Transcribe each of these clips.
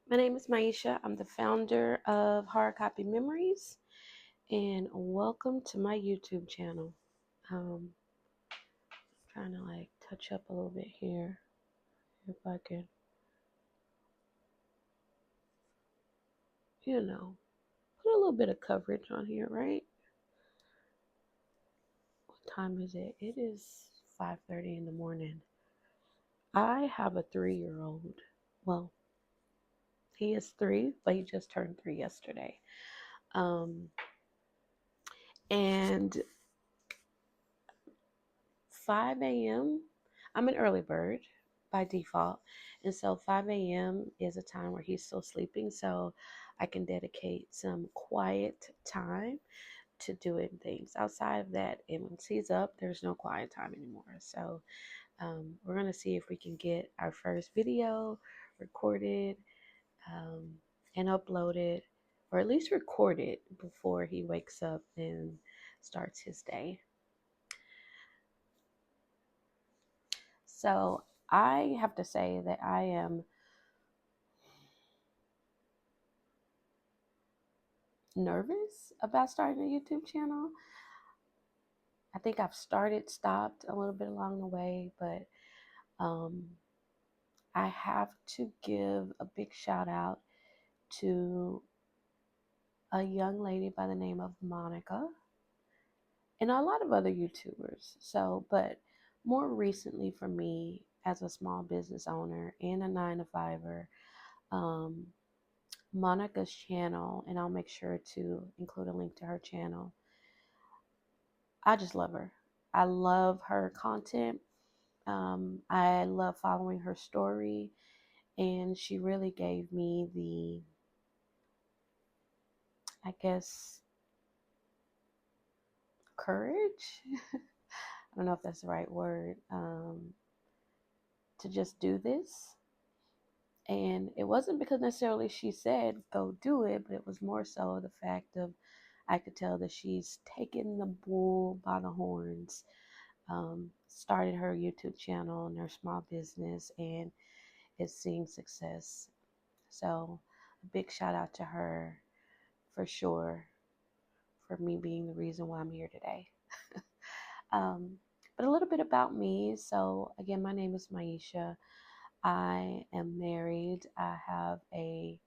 My name is Myesha. I'm the founder of Hard Copy Memories, and welcome to my YouTube channel. Um, Trying to touch up a little bit here, if I can, put a little bit of coverage on here, right? What time is it? It is 5:30 in the morning. I have a 3-year-old. Well, he is 3, but he just turned 3 yesterday. Um, and 5 a.m. I'm an early bird by default. And so 5 a.m. is a time where he's still sleeping. So I can dedicate some quiet time to doing things. Outside of that, and once he's up, there's no quiet time anymore. So we're going to see if we can get our first video recorded um, and uploaded, or at least recorded before he wakes up and starts his day. So I have to say that I am nervous about starting a YouTube channel. I think I've stopped a little bit along the way, but um, I have to give a big shout out to a young lady by the name of Monica and a lot of other YouTubers. So, but more recently for me as a small business owner and a 9 to 5er, um, Monica's channel, and I'll make sure to include a link to her channel. I just love her. I love her content. I love following her story, and she really gave me the, I guess, courage. I don't know if that's the right word, to just do this. And it wasn't because necessarily she said, go do it, but it was more so the fact of I could tell that she's taken the bull by the horns, started her YouTube channel and her small business, and is seeing success. So a big shout out to her for sure, for me being the reason why I'm here today. um, but a little bit about me. So again, my name is Myesha. I am married. I have a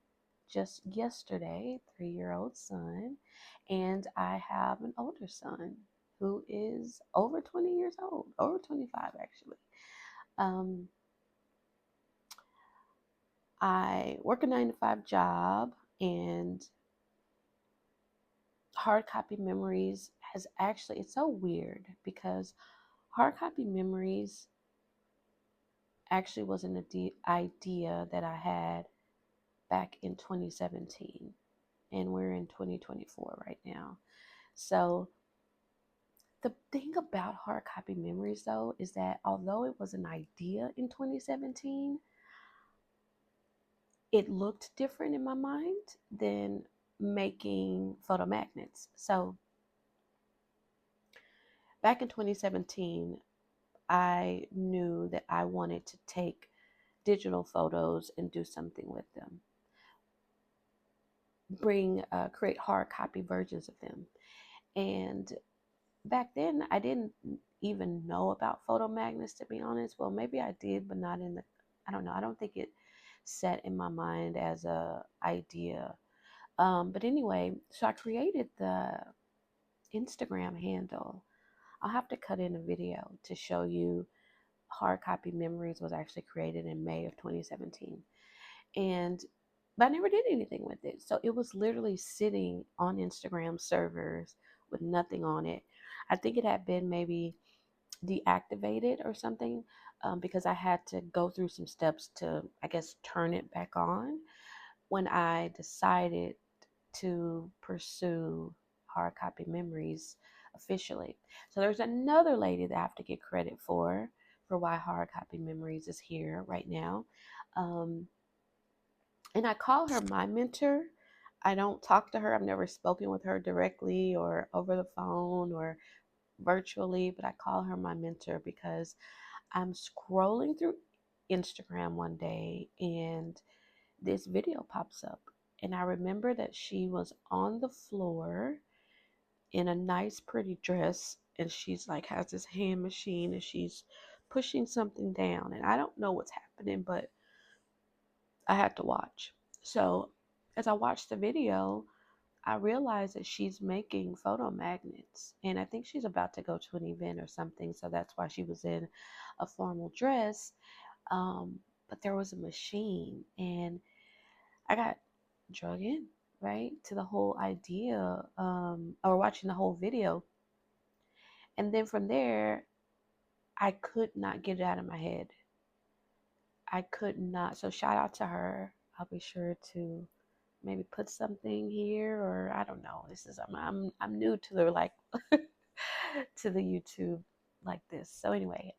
just yesterday 3-year-old son, and I have an older son who is over 20 years old, over 25 actually. Um, I work a 9 to 5 job, and Hard Copy Memories has actually, it's so weird because Hard Copy Memories actually was an idea that I had back in 2017, and we're in 2024 right now. So the thing about Hard Copy Memories though is that although it was an idea in 2017, it looked different in my mind than making photo magnets. So back in 2017, I knew that I wanted to take digital photos and do something with them, create hard copy versions of them. And back then, I didn't even know about photo magnets, to be honest. Well, maybe I did, but not in the, I don't know. I don't think it set in my mind as a idea. But anyway, so I created the Instagram handle. I'll have to cut in a video to show you Hard Copy Memories was actually created in May of 2017. And but I never did anything with it. So it was literally sitting on Instagram servers with nothing on it. I think it had been maybe deactivated or something, because I had to go through some steps to, I guess, turn it back on when I decided to pursue Hard Copy Memories officially. So there's another lady that I have to get credit for why Hard Copy Memories is here right now. Um, and I call her my mentor. I don't talk to her. I've never spoken with her directly or over the phone or virtually, but I call her my mentor because I'm scrolling through Instagram one day, and this video pops up. And I remember that she was on the floor in a nice, pretty dress. And she's like, has this hand machine and she's pushing something down. And I don't know what's happening, but I had to watch. So as I watched the video, I realized that she's making photo magnets. And I think she's about to go to an event or something. So that's why she was in a formal dress. But there was a machine, and I got drug in, right, to the whole idea, or watching the whole video. And then from there, I could not get it out of my head. I could not. So shout out to her. I'll be sure to maybe put something here, or I don't know. This is I'm new to the like to the YouTube like this. So anyway,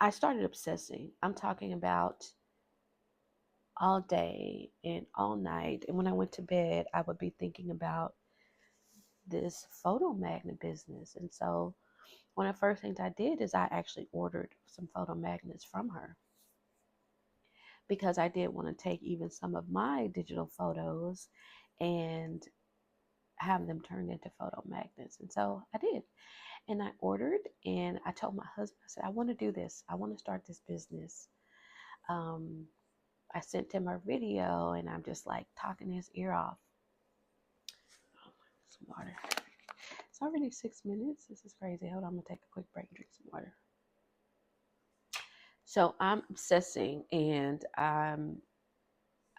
I started obsessing. I'm talking about all day and all night. And when I went to bed, I would be thinking about this photo magnet business. And so one of the first things I did is I actually ordered some photo magnets from her, because I did want to take even some of my digital photos and have them turned into photo magnets. And so I did. And I ordered, and I told my husband, I said, I want to do this. I want to start this business. I sent him our video, and I'm just like talking his ear off. Oh, some water. It's already 6 minutes. This is crazy. Hold on, I'm gonna take a quick break and drink some water. So I'm obsessing, and I'm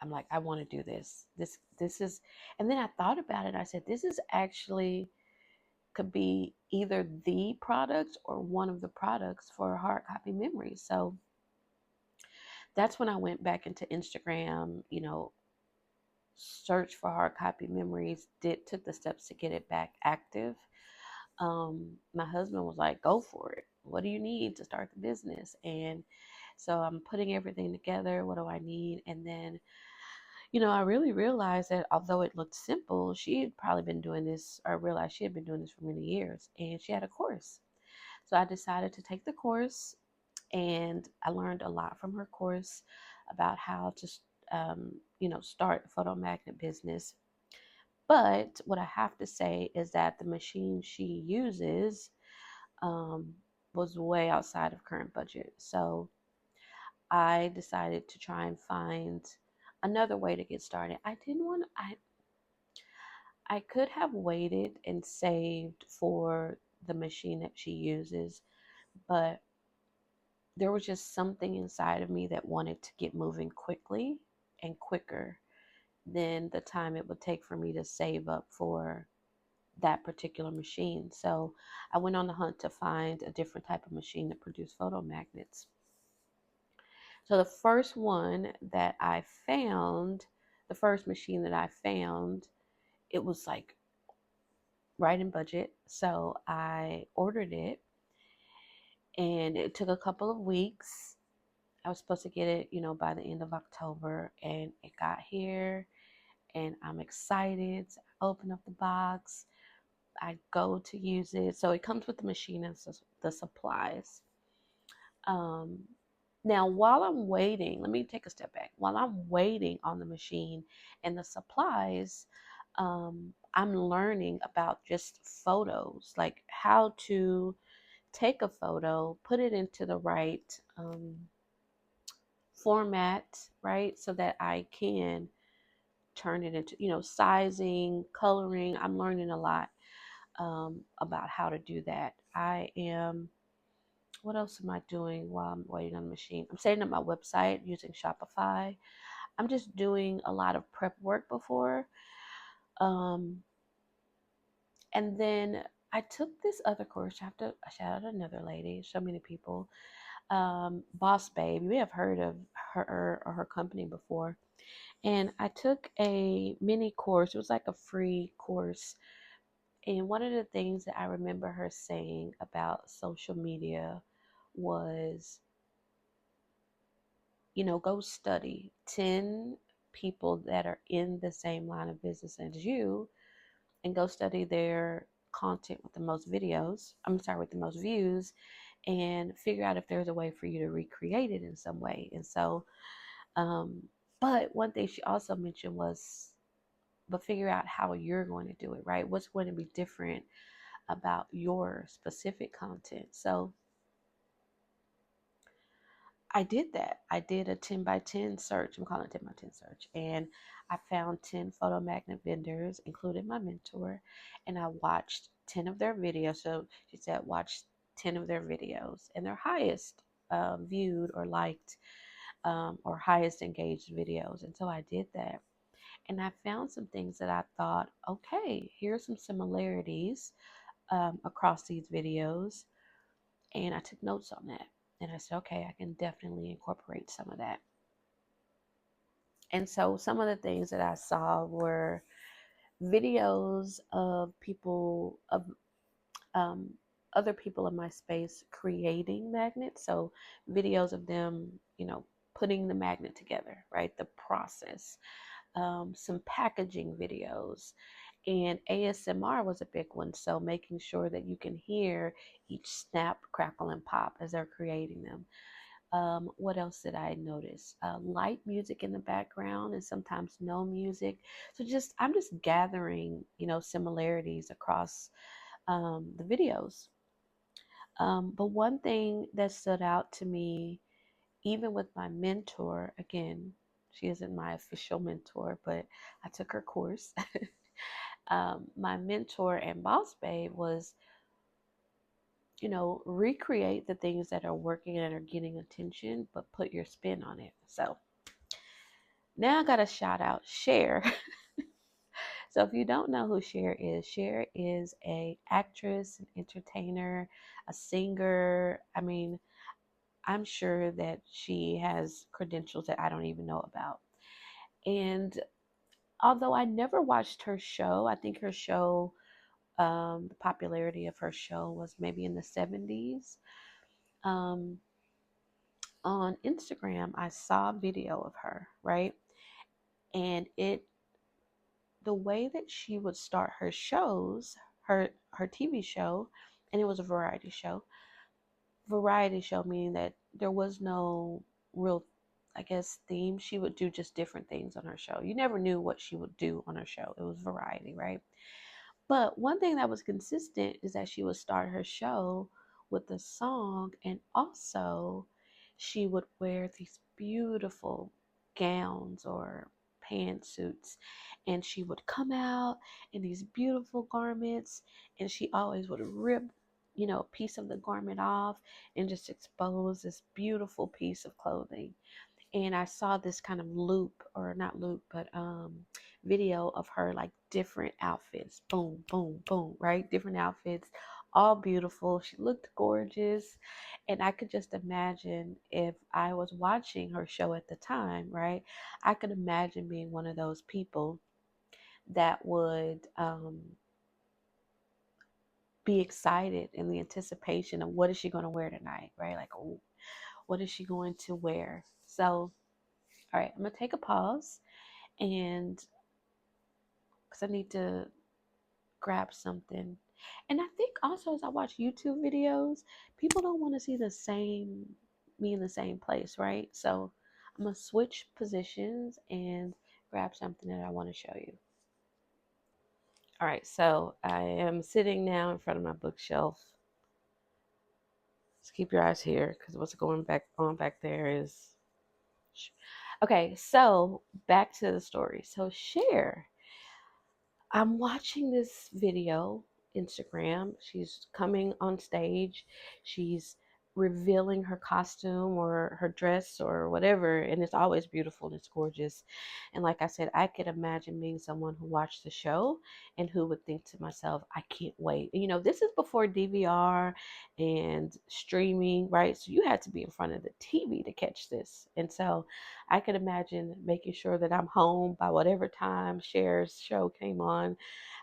like, I want to do this. This is, and then I thought about it. I said, this is actually could be either the product or one of the products for hard copy memories. So that's when I went back into Instagram, search for hard copy memories, took the steps to get it back active. My husband was like, go for it. What do you need to start the business? And so I'm putting everything together. What do I need? And then, I really realized that although it looked simple, she had probably been doing this, or realized she had been doing this for many years, and she had a course. So I decided to take the course, and I learned a lot from her course about how to, start a photo magnet business. But what I have to say is that the machine she uses um, was way outside of current budget. So I decided to try and find another way to get started. I could have waited and saved for the machine that she uses, but there was just something inside of me that wanted to get moving quickly and quicker than the time it would take for me to save up for that particular machine. So I went on the hunt to find a different type of machine that produced photo magnets. So the first one that I found, the first machine that I found, it was like right in budget. So I ordered it, and it took a couple of weeks. I was supposed to get it, by the end of October, and it got here, and I'm excited. I open up the box. I go to use it. So it comes with the machine and the supplies. Now, while I'm waiting, let me take a step back. While I'm waiting on the machine and the supplies, I'm learning about just photos, like how to take a photo, put it into the right format, right? So that I can turn it into, sizing, coloring. I'm learning a lot about how to do that. What else am I doing while I'm waiting on the machine? I'm setting up my website using Shopify. I'm just doing a lot of prep work before. Um, and then I took this other course. I have to shout out another lady, so many people. Boss Babe. You may have heard of her or her company before. And I took a mini course. It was like a free course. And one of the things that I remember her saying about social media was, go study 10 people that are in the same line of business as you, and go study their content with the most videos. I'm sorry, with the most views, and figure out if there's a way for you to recreate it in some way. And so, um, but one thing she also mentioned was, but figure out how you're going to do it, right? What's going to be different about your specific content. So I did that. I did a 10 by 10 search. I'm calling it 10 by 10 search. And I found 10 photo magnet vendors, including my mentor, and I watched 10 of their videos. So she said, watch 10 of their videos and their highest viewed or liked or highest engaged videos. And so I did that. And I found some things that I thought, okay, here's some similarities across these videos. And I took notes on that. And I said, okay, I can definitely incorporate some of that. And so some of the things that I saw were videos of people, of um, other people in my space creating magnets. So videos of them, putting the magnet together, right? The process. Some packaging videos. And ASMR was a big one. So making sure that you can hear each snap, crackle, and pop as they're creating them. What else did I notice? Light music in the background and sometimes no music. So I'm just gathering, similarities across the videos. But one thing that stood out to me, even with my mentor, again, she isn't my official mentor, but I took her course. My mentor and boss babe was, recreate the things that are working and are getting attention, but put your spin on it. So now I got to shout out Cher. So if you don't know who Cher is a actress, an entertainer, a singer. I mean, I'm sure that she has credentials that I don't even know about. And although I never watched her show, I think her show, the popularity of her show was maybe in the 70s. Um, on Instagram, I saw a video of her, right? And the way that she would start her shows, her TV show, and it was a variety show meaning that there was no real, I guess, theme. She would do just different things on her show. You never knew what she would do on her show. It was variety, right? But one thing that was consistent is that she would start her show with a song, and also she would wear these beautiful gowns or pantsuits, and she would come out in these beautiful garments, and she always would rip, a piece of the garment off and just expose this beautiful piece of clothing. And I saw this kind of loop, or not loop, but video of her like different outfits, boom, boom, boom, right? Different outfits, all beautiful. She looked gorgeous, and I could just imagine if I was watching her show at the time, right? I could imagine being one of those people that would be excited in the anticipation of what is she going to wear tonight, right? Like, oh, what is she going to wear? So, all right, I'm gonna take a pause, and because I need to grab something. And I think also as I watch YouTube videos, people don't want to see me in the same place, right? So I'm gonna switch positions and grab something that I want to show you. All right, so I am sitting now in front of my bookshelf. Just keep your eyes here because what's going back on back there is okay. So back to the story. So Cher, I'm watching this video, Instagram. She's coming on stage. She's revealing her costume or her dress or whatever. And it's always beautiful and it's gorgeous. And like I said, I could imagine being someone who watched the show and who would think to myself, I can't wait. This is before DVR and streaming, right? So you had to be in front of the TV to catch this. And so I could imagine making sure that I'm home by whatever time Cher's show came on.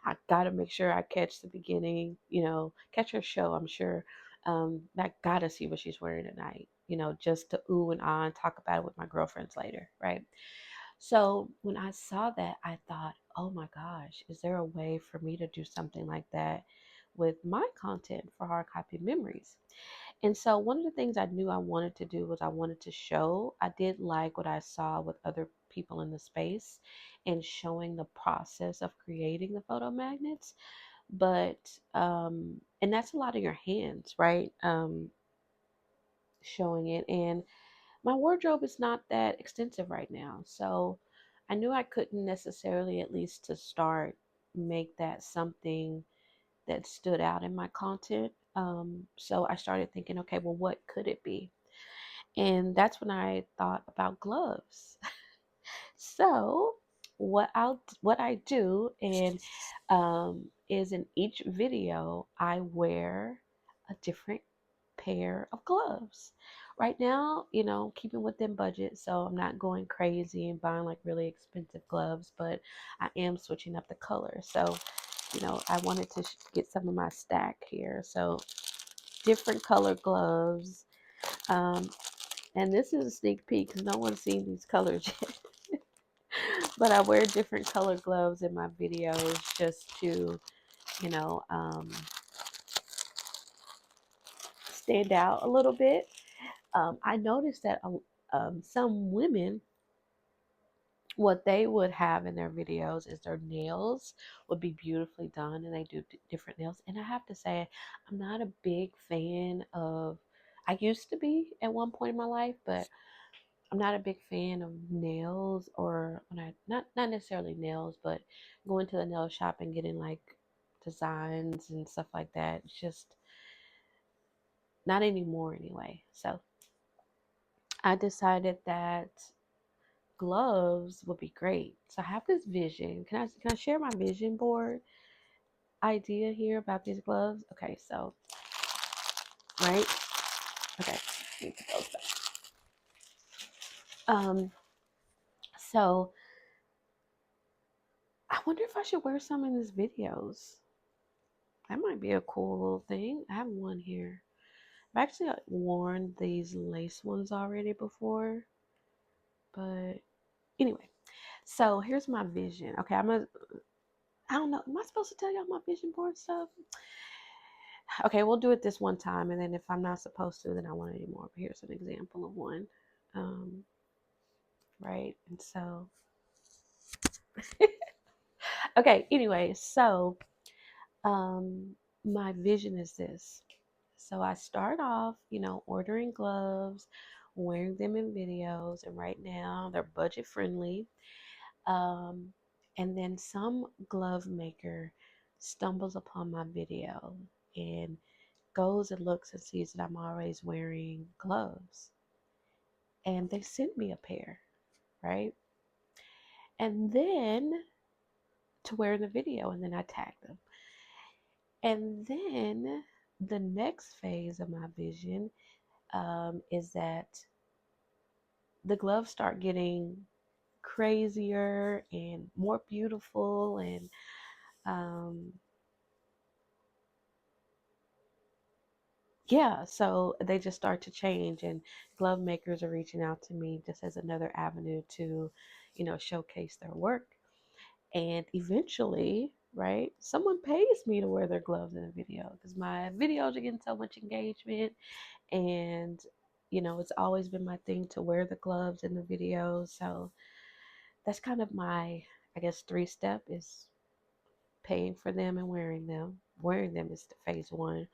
I got to make sure I catch the beginning, catch her show, I'm sure. I got to see what she's wearing tonight, just to ooh and ah and talk about it with my girlfriends later, right? So when I saw that, I thought, oh my gosh, is there a way for me to do something like that with my content for hard copy memories? And so one of the things I knew I wanted to do was I wanted to show. I did like what I saw with other people in the space and showing the process of creating the photo magnets. But and that's a lot of your hands, right? Showing it. And my wardrobe is not that extensive right now. So I knew I couldn't necessarily, at least to start, make that something that stood out in my content. So I started thinking, okay, well, what could it be? And that's when I thought about gloves. So what I do and is in each video I wear a different pair of gloves. Right now, keeping within budget, so I'm not going crazy and buying like really expensive gloves, but I am switching up the color. So, I wanted to get some of my stack here. So, different color gloves. Um, and this is a sneak peek because no one's seen these colors yet. But I wear different color gloves in my videos just to, you know, um, stand out a little bit. I noticed that some women, what they would have in their videos is their nails would be beautifully done, and they do different nails. And I have to say, I'm not a big fan of. I used to be at one point in my life, but I'm not a big fan of nails, or when I not necessarily nails, but going to the nail shop and getting like designs and stuff like that. It's just not anymore anyway. So I decided that gloves would be great. So I have this vision. Can I share my vision board idea here about these gloves? Okay, so right. Okay, need to put those back. So I wonder if I should wear some in these videos. That might be a cool little thing. I have one here. I've actually worn these lace ones already before, but anyway. So here's my vision. Okay, I don't know. Am I supposed to tell y'all my vision board stuff? Okay, we'll do it this one time, and then if I'm not supposed to, then I won't anymore. But here's an example of one. Um, right, and so okay. Anyway, so um, my vision is this. So I start off, ordering gloves, wearing them in videos, and right now they're budget friendly. Um, and then some glove maker stumbles upon my video and goes and looks and sees that I'm always wearing gloves. And they send me a pair, right? And then to wear in the video, and then I tag them. And then the next phase of my vision is that the gloves start getting crazier and more beautiful, and um, yeah, so they just start to change, and glove makers are reaching out to me just as another avenue to, showcase their work. And eventually, right, someone pays me to wear their gloves in a video because my videos are getting so much engagement. And, it's always been my thing to wear the gloves in the videos. So that's kind of my, I guess, 3 step is paying for them and wearing them. Wearing them is the phase one,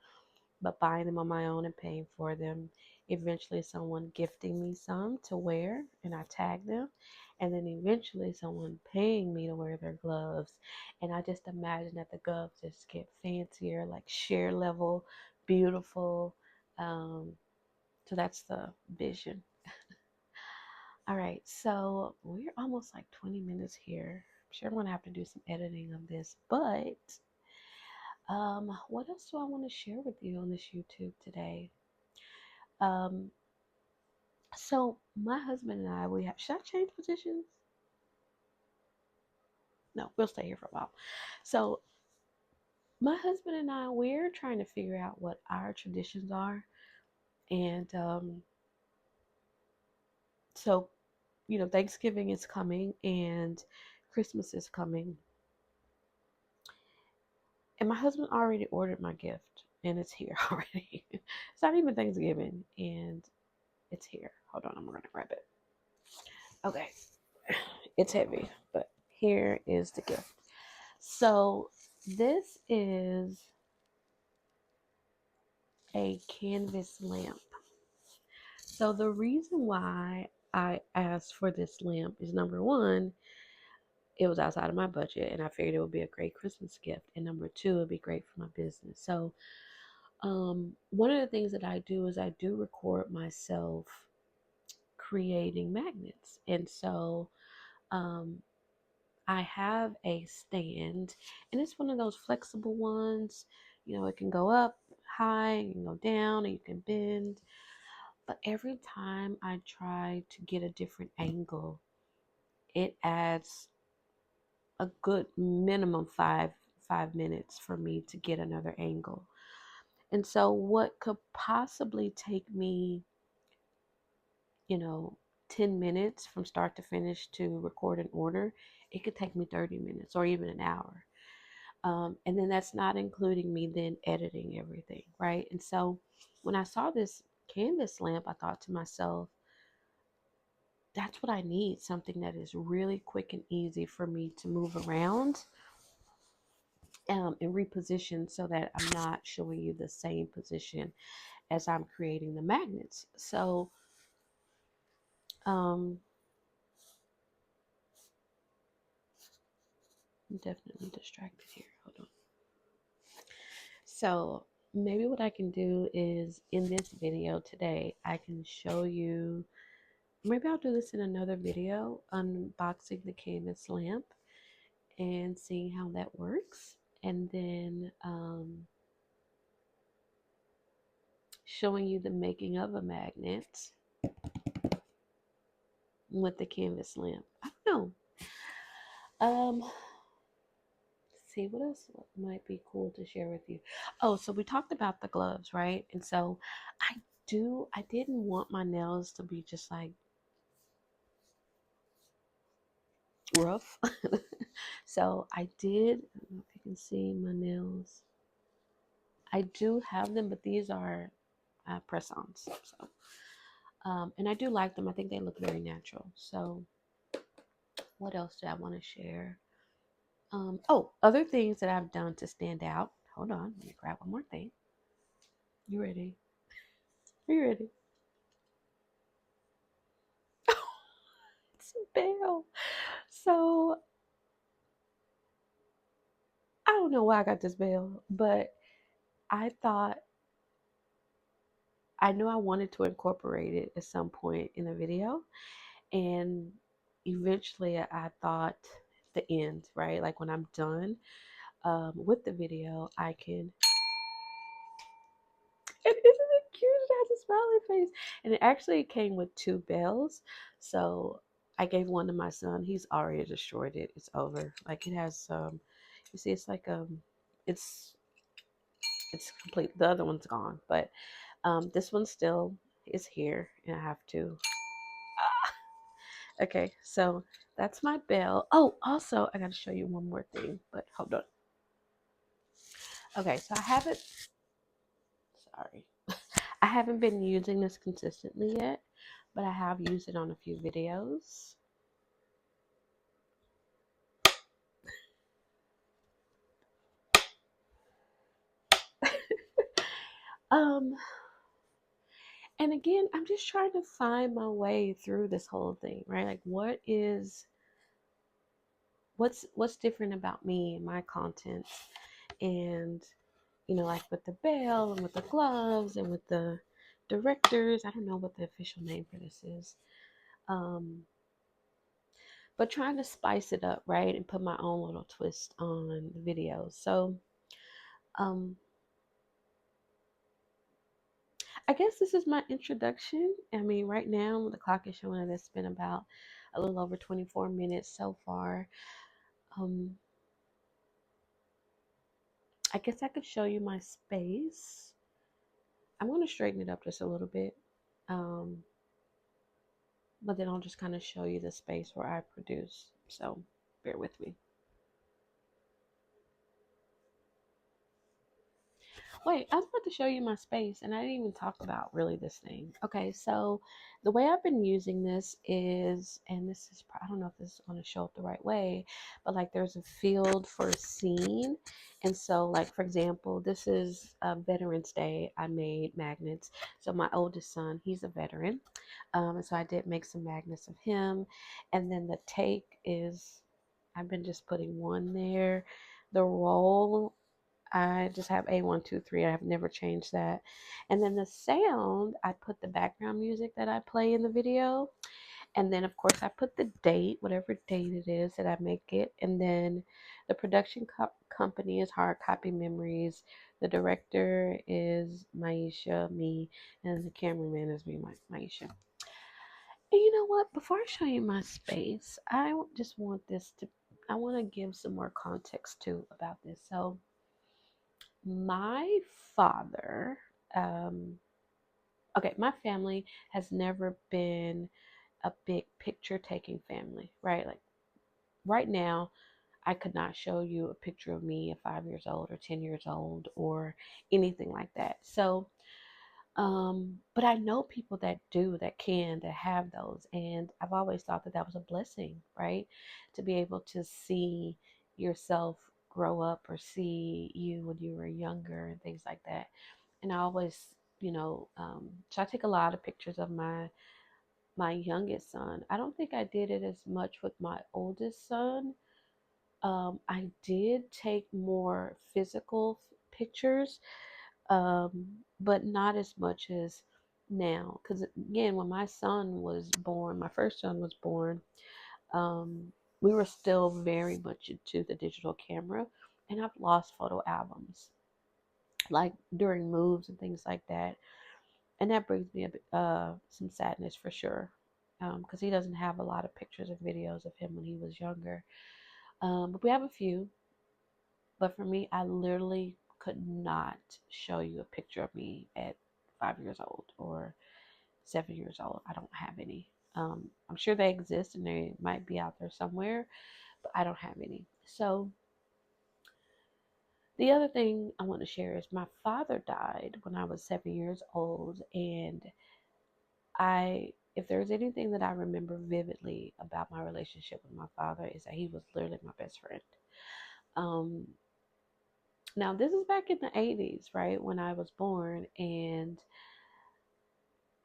but buying them on my own and paying for them. Eventually, someone gifting me some to wear and I tag them. And then eventually, someone paying me to wear their gloves. And I just imagine that the gloves just get fancier, like sheer level, beautiful. So that's the vision. All right, so we're almost like 20 minutes here. I'm sure I'm going to have to do some editing of this, but what else do I want to share with you on this YouTube today? Um, so my husband and I, we have. Should I change positions? No, we'll stay here for a while. So my husband and I, we're trying to figure out what our traditions are, and so Thanksgiving is coming and Christmas is coming, and my husband already ordered my gift. and it's here already. It's not even Thanksgiving, and it's here. Hold on, I'm gonna grab it. Okay, it's heavy, but here is the gift. So this is a canvas lamp. So the reason why I asked for this lamp is, number one, it was outside of my budget, and I figured it would be a great Christmas gift. And number two, it'd be great for my business. So one of the things that I do is I do record myself creating magnets. And so um, I have a stand, and it's one of those flexible ones. You know, it can go up high, it can go down, and you can bend. But every time I try to get a different angle, it adds a good minimum five minutes for me to get another angle. And so what could possibly take me, you know, 10 minutes from start to finish to record an order, it could take me 30 minutes or even an hour. And then that's not including me then editing everything, right? And so when I saw this canvas lamp, I thought to myself, that's what I need, something that is really quick and easy for me to move around and reposition so that I'm not showing you the same position as I'm creating the magnets. So um, I'm definitely distracted here. Hold on. So maybe what I can do is in this video today, I can show you, maybe I'll do this in another video, unboxing the canvas lamp and seeing how that works. And then showing you the making of a magnet with the canvas lamp. I don't know. See what else might be cool to share with you. Oh, so we talked about the gloves, right? And so I didn't want my nails to be just like rough. So I did, I don't know if you can see my nails. I do have them, but these are press-ons. So and I do like them. I think they look very natural. So what else do I want to share? Oh, other things that I've done to stand out. Hold on, let me grab one more thing. You ready? Are you ready? It's a bell. So I don't know why I got this bell, but I thought, I knew I wanted to incorporate it at some point in the video. And eventually I thought the end, right? Like when I'm done with the video, I can. And isn't it cute? It has a smiley face. And it actually came with two bells. So I gave one to my son. He's already destroyed it. It's over. Like it has you see it's like it's it's complete. The other one's gone. But this one still is here and I have to. Okay, so that's my bell. Oh, also I gotta show you one more thing, but hold on. Okay, so I haven't, sorry. I haven't been using this consistently yet, but I have used it on a few videos. um, and again, I'm just trying to find my way through this whole thing, right? Like what's different about me and my content, and you know, like with the bell and with the gloves and with the directors. I don't know what the official name for this is. But trying to spice it up, right? And put my own little twist on the videos. So, um, I guess this is my introduction. I mean, right now the clock is showing that it's been about a little over 24 minutes so far. Um, I guess I could show you my space. I'm going to straighten it up just a little bit. Um, but then I'll just kind of show you the space where I produce. So bear with me. Wait, I was about to show you my space and I didn't even talk about really this thing. Okay, so the way I've been using this is, and this is, I don't know if this is going to show up the right way, but like there's a field for a scene. And so, like, for example, this is Veterans Day. I made magnets. So, my oldest son, he's a veteran. And so I did make some magnets of him. And then the take is, I've been just putting one there. The roll, I just have A123. I have never changed that. And then the sound, I put the background music that I play in the video. And then, of course, I put the date, whatever date it is that I make it. And then the production company is Hard Copy Memories. The director is Myesha, me, and the cameraman is me, Myesha. And you know what? Before I show you my space, I just want this to, I want to give some more context too about this. So, my father, um, okay, my family has never been a big picture taking family, right? Like right now, I could not show you a picture of me at 5 years old or 10 years old or anything like that. So, but I know people that do, that can, that have those. And I've always thought that that was a blessing, right? To be able to see yourself grow up or see you when you were younger and things like that. And I always, so I take a lot of pictures of my youngest son. I don't think I did it as much with my oldest son. I did take more physical pictures, but not as much as now. Because again, when my son was born, my first son was born, um, we were still very much into the digital camera, and I've lost photo albums like during moves and things like that, and that brings me some sadness for sure, because he doesn't have a lot of pictures and videos of him when he was younger. But we have a few. But for me, I literally could not show you a picture of me at 5 years old or 7 years old. I don't have any. I'm sure they exist and they might be out there somewhere, but I don't have any. So the other thing I want to share is my father died when I was 7 years old, and if there's anything that I remember vividly about my relationship with my father is that he was literally my best friend. Um, Now, this is back in the 80s, right? When I was born. And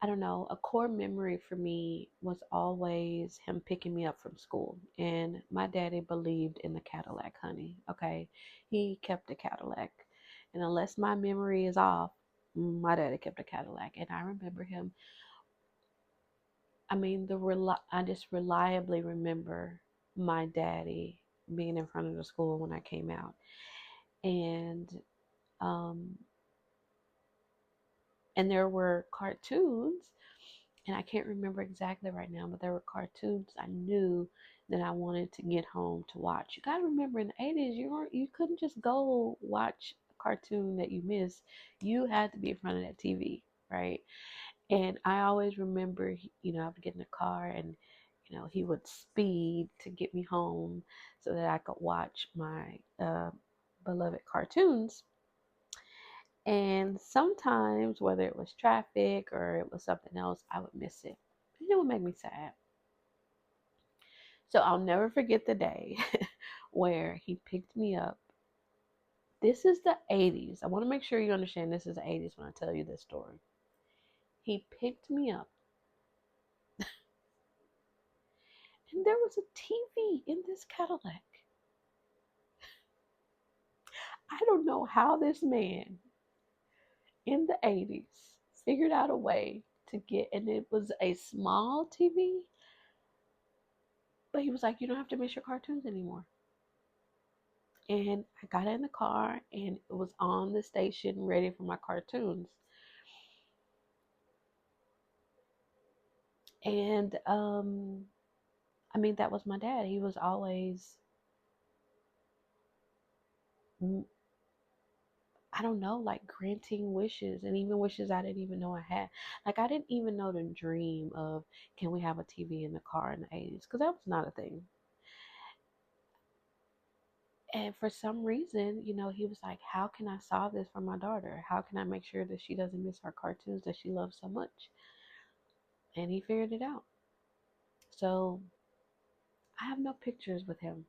I don't know, a core memory for me was always him picking me up from school. And my daddy believed in the Cadillac, honey. Okay. He kept a Cadillac. And unless my memory is off, my daddy kept a Cadillac. And I remember him. I mean, I just reliably remember my daddy being in front of the school when I came out. And, um, and there were cartoons, and I can't remember exactly right now, but there were cartoons I knew that I wanted to get home to watch. You gotta remember, in the 80s, you couldn't just go watch a cartoon that you missed. You had to be in front of that TV, right? And I always remember, I would get in the car and he would speed to get me home so that I could watch my beloved cartoons. And sometimes, whether it was traffic or it was something else, I would miss it. And it would make me sad. So I'll never forget the day where he picked me up. This is the 80s. I want to make sure you understand this is the 80s when I tell you this story. He picked me up, and there was a TV in this Cadillac. I don't know how this man in the 80s figured out a way to get, and it was a small TV, but he was like, you don't have to miss your cartoons anymore. And I got in the car and it was on the station ready for my cartoons. And I mean, that was my dad. He was always, I don't know, like granting wishes, and even wishes I didn't even know I had. Like, I didn't even know the dream of, can we have a TV in the car in the 80s? Because that was not a thing. And for some reason, he was like, how can I solve this for my daughter? How can I make sure that she doesn't miss her cartoons that she loves so much? And he figured it out. So I have no pictures with him.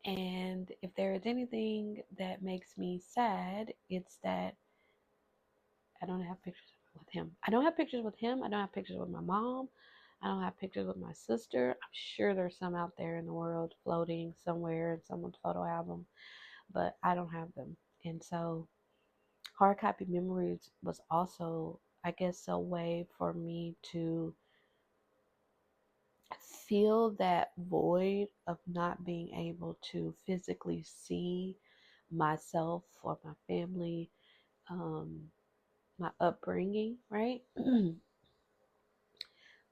And if there is anything that makes me sad, it's that I don't have pictures with him. I don't have pictures with him. I don't have pictures with my mom. I don't have pictures with my sister. I'm sure there's some out there in the world floating somewhere in someone's photo album, but I don't have them. And so hard copy memories was also, I guess, a way for me to feel that void of not being able to physically see myself or my family, um, my upbringing, right?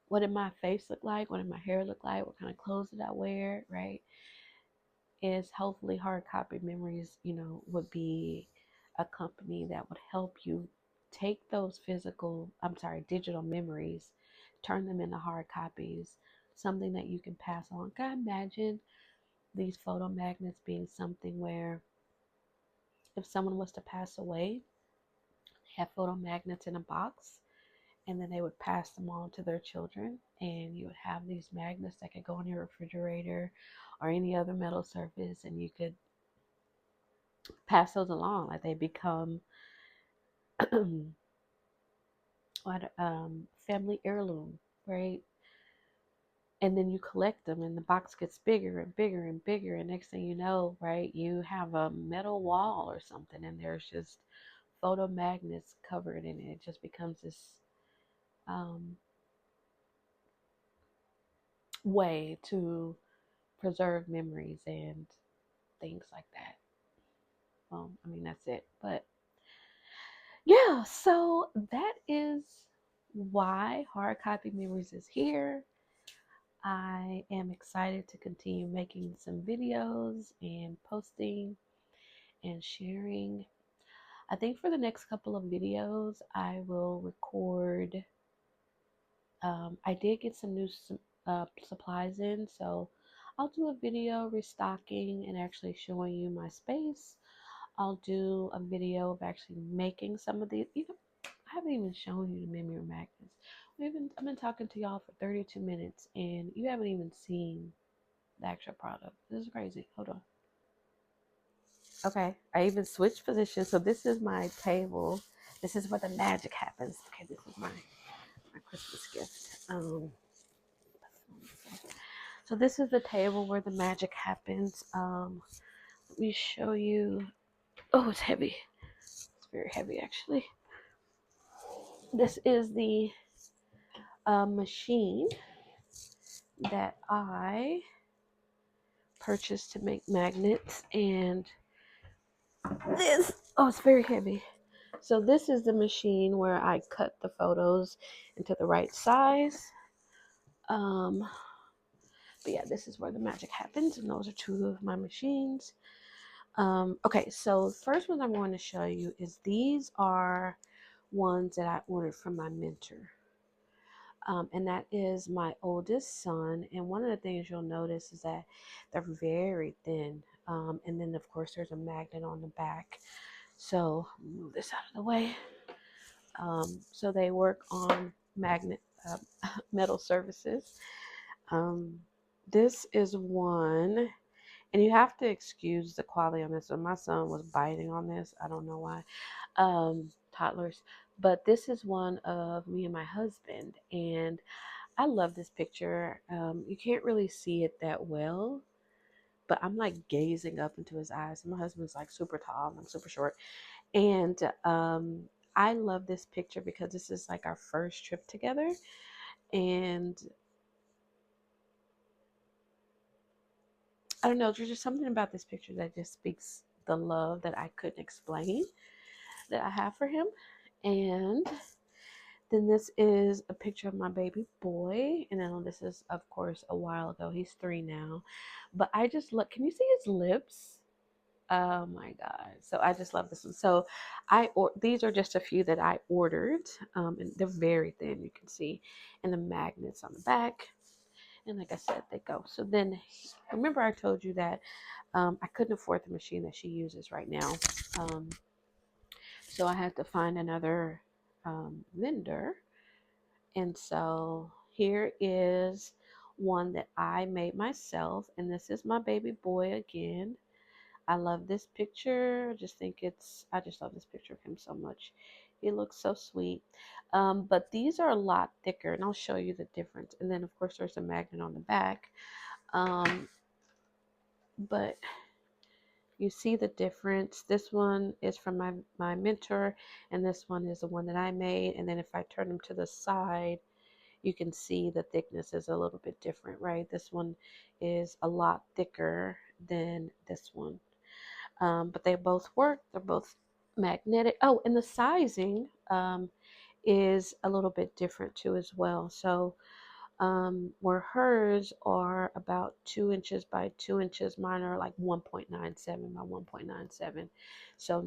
What did my face look like? What did my hair look like? What kind of clothes did I wear, right? Is hopefully hard copy memories, would be a company that would help you take those digital memories, turn them into hard copies, something that you can pass on. Can I imagine these photo magnets being something where if someone was to pass away, they have photo magnets in a box, and then they would pass them on to their children, and you would have these magnets that could go on your refrigerator or any other metal surface, and you could pass those along like they become what family heirloom, right? And then you collect them, and the box gets bigger and bigger and bigger, and next thing you know, right, you have a metal wall or something, and there's just photo magnets covered in it. It just becomes this um, way to preserve memories and things like that. Well, I mean, that's it. But yeah, so that is why hard copy memories is here. I am excited to continue making some videos and posting and sharing. I think for the next couple of videos, I will record. I did get some new supplies in, so I'll do a video restocking and actually showing you my space. I'll do a video of actually making some of these. I haven't even shown you the memory magnets. I've been talking to y'all for 32 minutes, and you haven't even seen the actual product. This is crazy. Hold on. Okay, I even switched positions. So this is my table. This is where the magic happens. Okay, this is my Christmas gift. So this is the table where the magic happens. Let me show you. Oh, it's heavy. It's very heavy, actually. This is the machine that I purchased to make magnets, and it's very heavy. So this is the machine where I cut the photos into the right size. Um, but yeah, this is where the magic happens, and those are two of my machines. Okay, so the first one I'm going to show you is these are ones that I ordered from my mentor. And that is my oldest son. And one of the things you'll notice is that they're very thin. And then, of course, there's a magnet on the back. So move this out of the way. So they work on metal surfaces. This is one, and you have to excuse the quality on this. So my son was biting on this. I don't know why. Toddlers. But this is one of me and my husband, and I love this picture. You can't really see it that well, but I'm like gazing up into his eyes. My husband's like super tall, and I'm super short. And I love this picture because this is like our first trip together. And I don't know, there's just something about this picture that just speaks the love that I couldn't explain that I have for him. And then this is a picture of my baby boy. And then this is, of course, a while ago. He's 3 now. But I just look, can you see his lips? Oh my God. So I just love this one. So these are just a few that I ordered. And they're very thin, you can see. And the magnets on the back. And like I said, they go. So then, remember I told you that I couldn't afford the machine that she uses right now. Um, so I had to find another vendor. And so here is one that I made myself. And this is my baby boy again. I love this picture. I just love this picture of him so much. He looks so sweet. But these are a lot thicker, and I'll show you the difference. And then, of course, there's a magnet on the back. But you see the difference. This one is from my mentor, and this one is the one that I made. And then if I turn them to the side, you can see the thickness is a little bit different, right? This one is a lot thicker than this one. But they both work. They're both magnetic. Oh, and the sizing is a little bit different too as well. So where hers are about 2 inches by 2 inches, mine are like 1.97 by 1.97. So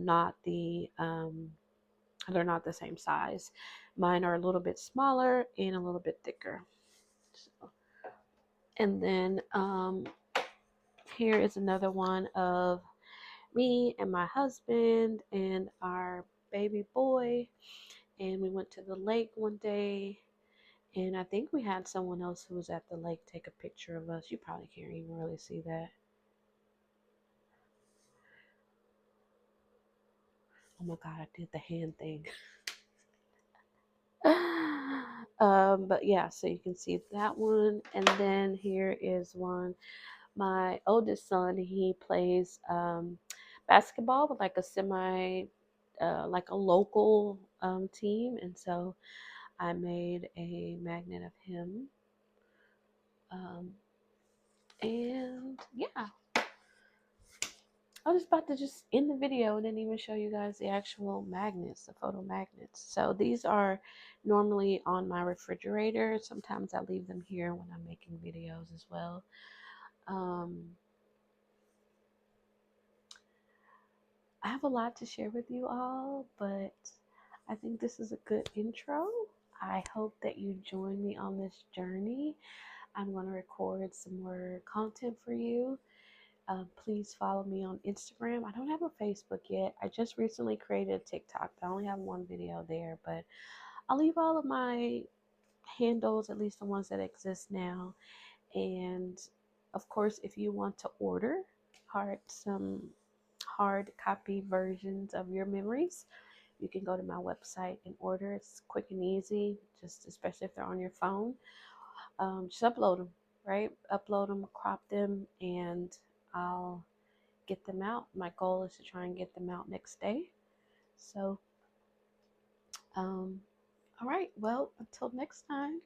they're not the same size. Mine are a little bit smaller and a little bit thicker. So, and then here is another one of me and my husband and our baby boy. And we went to the lake one day. And I think we had someone else who was at the lake take a picture of us. You probably can't even really see that. Oh my God, I did the hand thing. But yeah, so you can see that one. And then here is one. My oldest son, he plays basketball with like a like a local team. And so I made a magnet of him. And yeah, I was about to just end the video and didn't even show you guys the actual magnets, the photo magnets. So these are normally on my refrigerator. Sometimes I leave them here when I'm making videos as well. I have a lot to share with you all, but I think this is a good intro. I hope that you join me on this journey. I'm going to record some more content for you. Please follow me on Instagram. I don't have a Facebook yet. I just recently created a TikTok. I only have one video there, but I'll leave all of my handles, at least the ones that exist now. And of course, if you want to order some hard copy versions of your memories, you can go to my website and order. It's quick and easy, just especially if they're on your phone. Just upload them, right? Upload them, crop them, and I'll get them out. My goal is to try and get them out next day. So, all right. Well, until next time.